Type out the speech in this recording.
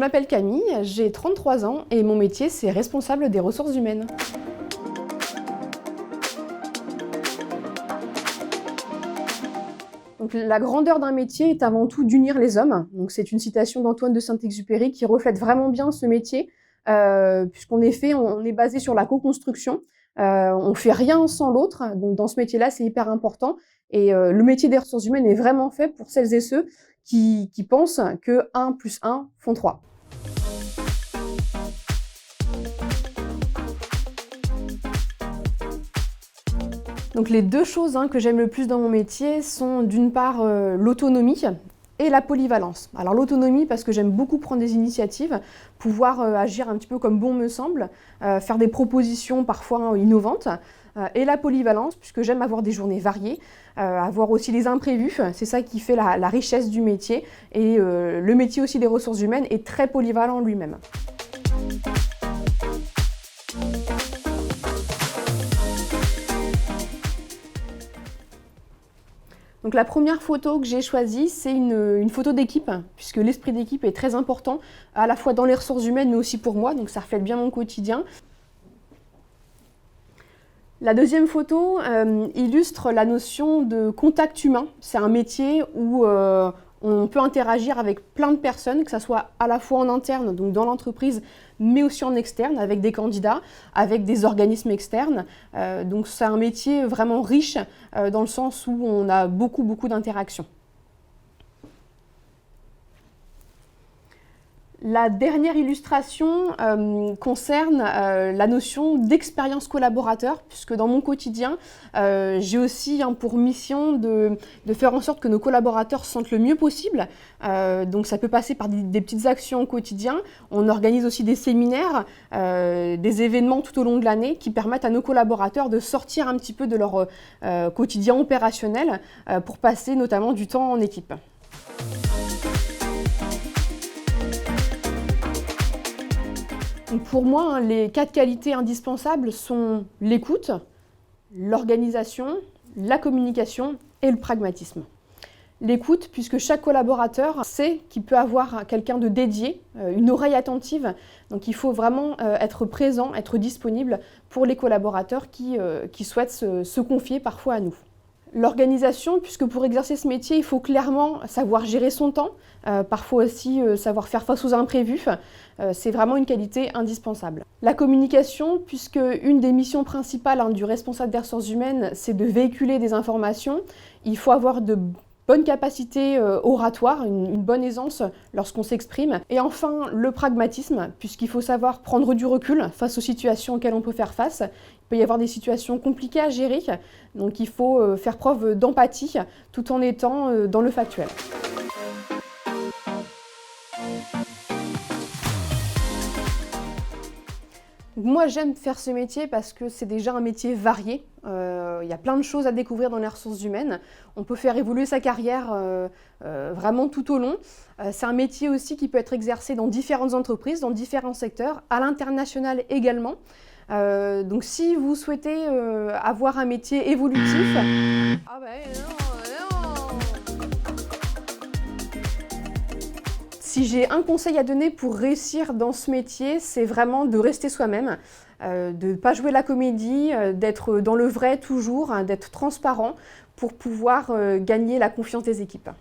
m'appelle Camille, j'ai 33 ans et mon métier c'est responsable des ressources humaines. Donc, la grandeur d'un métier est avant tout d'unir les hommes. Donc, c'est une citation d'Antoine de Saint-Exupéry qui reflète vraiment bien ce métier, puisqu'en effet, on est basé sur la co-construction. On fait rien sans l'autre. Donc, dans ce métier-là, c'est hyper important. Et le métier des ressources humaines est vraiment fait pour celles et ceux qui pensent que 1 + 1 font 3. Donc les deux choses que j'aime le plus dans mon métier sont d'une part l'autonomie et la polyvalence. Alors l'autonomie parce que j'aime beaucoup prendre des initiatives, pouvoir agir un petit peu comme bon me semble, faire des propositions parfois innovantes, et la polyvalence puisque j'aime avoir des journées variées, avoir aussi les imprévus, c'est ça qui fait la richesse du métier, et le métier aussi des ressources humaines est très polyvalent lui-même. Donc la première photo que j'ai choisie, c'est une photo d'équipe, puisque l'esprit d'équipe est très important, à la fois dans les ressources humaines, mais aussi pour moi, donc ça reflète bien mon quotidien. La deuxième photo illustre la notion de contact humain. C'est un métier où on peut interagir avec plein de personnes, que ce soit à la fois en interne, donc dans l'entreprise, mais aussi en externe, avec des candidats, avec des organismes externes. Donc c'est un métier vraiment riche dans le sens où on a beaucoup d'interactions. La dernière illustration concerne la notion d'expérience collaborateur, puisque dans mon quotidien, j'ai aussi pour mission de faire en sorte que nos collaborateurs se sentent le mieux possible. Donc ça peut passer par des petites actions au quotidien. On organise aussi des séminaires, des événements tout au long de l'année qui permettent à nos collaborateurs de sortir un petit peu de leur quotidien opérationnel pour passer notamment du temps en équipe. Pour moi, les 4 qualités indispensables sont l'écoute, l'organisation, la communication et le pragmatisme. L'écoute, puisque chaque collaborateur sait qu'il peut avoir quelqu'un de dédié, une oreille attentive. Donc il faut vraiment être présent, être disponible pour les collaborateurs qui souhaitent se confier parfois à nous. L'organisation, puisque pour exercer ce métier, il faut clairement savoir gérer son temps, parfois aussi savoir faire face aux imprévus. C'est vraiment une qualité indispensable. La communication, puisque une des missions principales du responsable des ressources humaines, c'est de véhiculer des informations. Il faut avoir de bonnes capacités oratoires, une bonne aisance lorsqu'on s'exprime. Et enfin, le pragmatisme, puisqu'il faut savoir prendre du recul face aux situations auxquelles on peut faire face. Il peut y avoir des situations compliquées à gérer, donc il faut faire preuve d'empathie tout en étant dans le factuel. Moi, j'aime faire ce métier parce que c'est déjà un métier varié. Il y a plein de choses à découvrir dans les ressources humaines. On peut faire évoluer sa carrière vraiment tout au long. C'est un métier aussi qui peut être exercé dans différentes entreprises, dans différents secteurs, à l'international également. Donc si vous souhaitez avoir un métier évolutif... Ah bah non. Si j'ai un conseil à donner pour réussir dans ce métier, c'est vraiment de rester soi-même, de ne pas jouer la comédie, d'être dans le vrai toujours, d'être transparent pour pouvoir gagner la confiance des équipes.